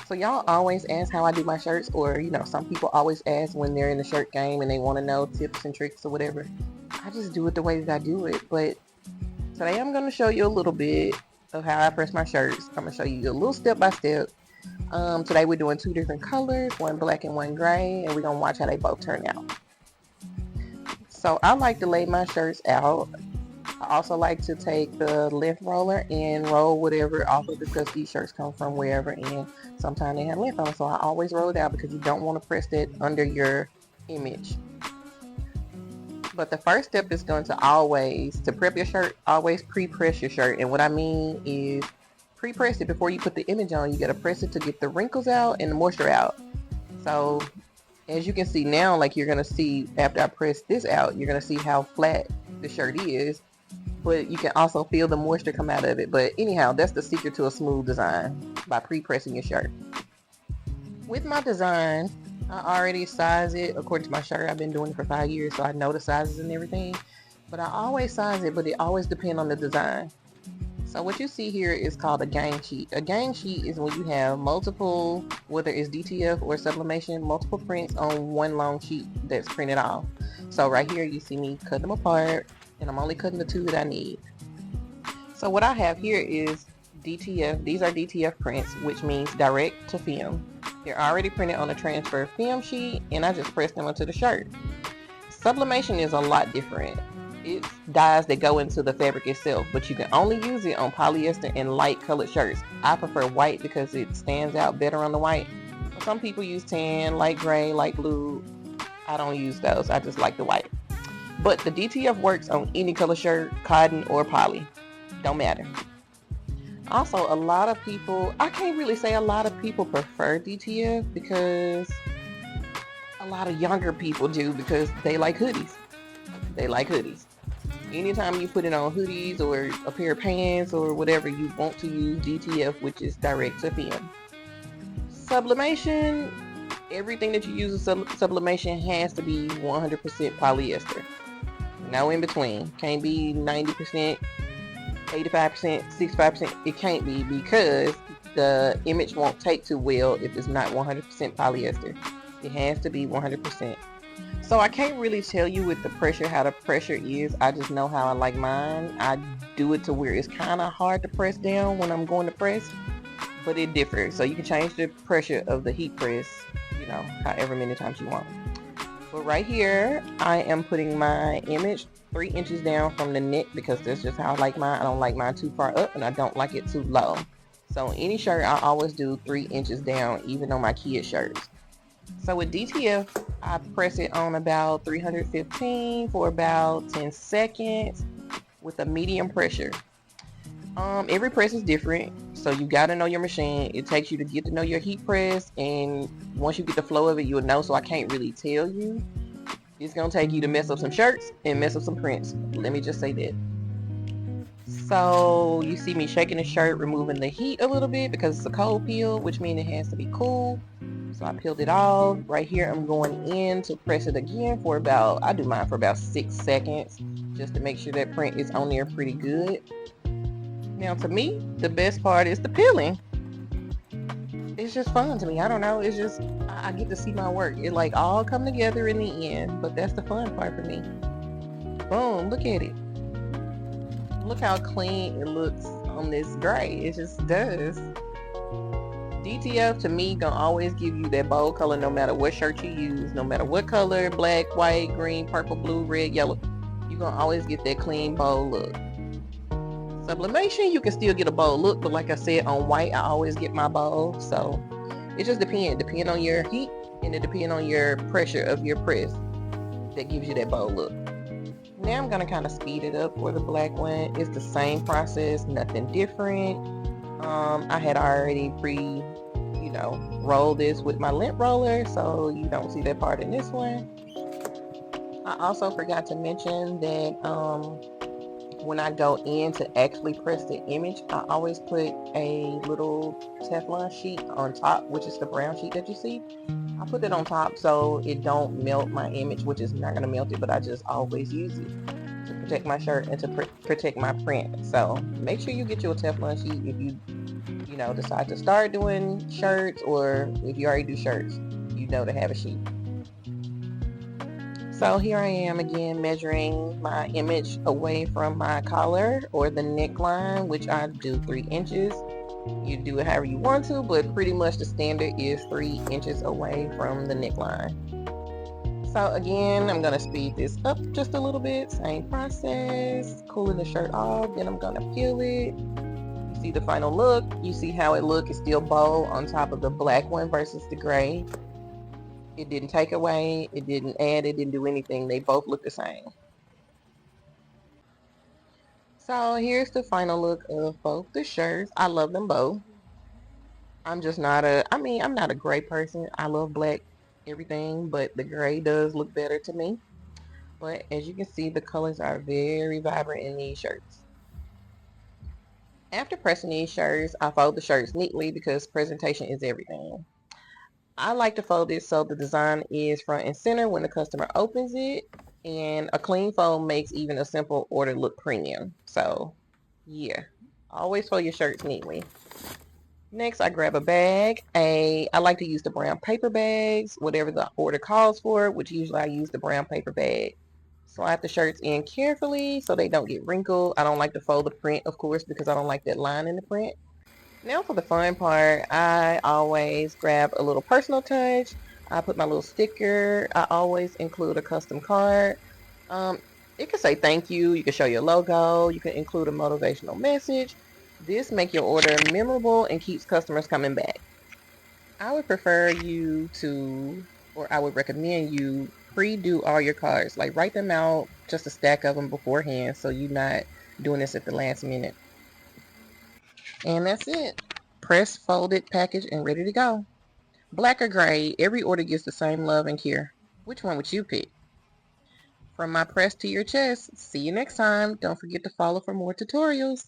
So y'all always ask how I do my shirts, or some people always ask when they're in the shirt game and they want to know tips and tricks or whatever. I just do it the way that I do it. But today I'm going to show you a little bit of how I press my shirts. I'm going to show you a little step by step. Today we're doing two different colors, one black and one gray, and we're going to watch how they both turn out. So I like to lay my shirts out. I also like to take the length roller and roll whatever off of it, because these shirts come from wherever, and sometimes they have length on them, so I always roll it out because you don't want to press that under your image. But the first step is going to prep your shirt, always pre-press your shirt. And what I mean is pre-press it before you put the image on. You got to press it to get the wrinkles out and the moisture out. So as you can see now, like you're going to see after I press this out, you're going to see how flat the shirt is. But you can also feel the moisture come out of it. But anyhow, that's the secret to a smooth design, by pre-pressing your shirt. With my design, I already size it according to my shirt. I've been doing it for 5 years, so I know the sizes and everything. But I always size it, but it always depends on the design. So what you see here is called a gang sheet. A gang sheet is when you have multiple, whether it's DTF or sublimation, multiple prints on one long sheet that's printed off. So right here you see me cut them apart, and I'm only cutting the two that I need. So what I have here is DTF. These are DTF prints, which means direct to film. They're already printed on a transfer film sheet, and I just press them onto the shirt. Sublimation is a lot different. It's dyes that go into the fabric itself, but you can only use it on polyester and light colored shirts. I prefer white because it stands out better on the white. Some people use tan, light gray, light blue. I don't use those. I just like the white. But the DTF works on any color shirt, cotton or poly. Don't matter. Also, a lot of people, I can't really say a lot of people prefer DTF, because a lot of younger people do, because they like hoodies. They like hoodies. Anytime you put it on hoodies or a pair of pants or whatever, you want to use DTF, which is direct to film. Sublimation, everything that you use in sublimation has to be 100% polyester. No in between. Can't be 90%. 85%, 65%, it can't be, because the image won't take too well if it's not 100% polyester. It has to be 100%. So I can't really tell you with the pressure how the pressure is. I just know how I like mine. I do it to where it's kind of hard to press down when I'm going to press, but it differs. So you can change the pressure of the heat press, however many times you want. But right here, I am putting my image 3 inches down from the neck, because that's just how I like mine. I don't like mine too far up, and I don't like it too low. So any shirt, I always do 3 inches down, even on my kid shirts. So with DTF, I press it on about 315 for about 10 seconds with a medium pressure. Every press is different, so you got to know your machine. It takes you to get to know your heat press, and once you get the flow of it, you'll know. So I can't really tell you. It's going to take you to mess up some shirts and mess up some prints. Let me just say that. So you see me shaking the shirt, removing the heat a little bit, because it's a cold peel, which means it has to be cool. So I peeled it off. Right here, I'm going in to press it again for I do mine for about 6 seconds, just to make sure that print is on there pretty good. Now, to me, the best part is the peeling. It's just fun to me. I don't know. It's just, I get to see my work. It like all come together in the end, but that's the fun part for me. Boom, look at it. Look how clean it looks on this gray. It just does. DTF to me gonna always give you that bold color no matter what shirt you use, no matter what color, black, white, green, purple, blue, red, yellow. You're gonna always get that clean, bold look. Sublimation, you can still get a bold look, but like I said, on white, I always get my bold. So it just depends on your heat, and it depends on your pressure of your press that gives you that bold look. Now I'm going to kind of speed it up for the black one. It's the same process, nothing different. I had already rolled this with my lint roller, so you don't see that part in this one. I also forgot to mention that when I go in to actually press the image, I always put a little Teflon sheet on top, which is the brown sheet that you see. I put it on top so it don't melt my image, which is not going to melt it, but I just always use it to protect my shirt and to protect my print. So make sure you get you a Teflon sheet if you decide to start doing shirts, or if you already do shirts, to have a sheet. So here I am again measuring my image away from my collar or the neckline, which I do 3 inches. You do it however you want to, but pretty much the standard is 3 inches away from the neckline. So again, I'm going to speed this up just a little bit. Same process, cooling the shirt off, then I'm going to peel it. You see the final look. You see how it looks. It's still bold on top of the black one versus the gray. It didn't take away, it didn't add, it didn't do anything. They both look the same. So here's the final look of both the shirts. I love them both. I'm just not I'm not a gray person. I love black everything, but the gray does look better to me. But as you can see, the colors are very vibrant in these shirts. After pressing these shirts, I fold the shirts neatly because presentation is everything. I like to fold it so the design is front and center when the customer opens it, and a clean fold makes even a simple order look premium. So yeah, always fold your shirts neatly. Next, I grab a bag. I like to use the brown paper bags, whatever the order calls for, which usually I use the brown paper bag. Slide the shirts in carefully so they don't get wrinkled. I don't like to fold the print, of course, because I don't like that line in the print. Now for the fun part, I always grab a little personal touch. I put my little sticker. I always include a custom card. It can say thank you. You can show your logo. You can include a motivational message. This makes your order memorable and keeps customers coming back. I would prefer you to, or I would recommend you pre-do all your cards. Like write them out, just a stack of them beforehand, so you're not doing this at the last minute. And that's it. Press, folded, package, and ready to go. Black or gray, every order gets the same love and care. Which one would you pick? From my press to your chest, see you next time. Don't forget to follow for more tutorials.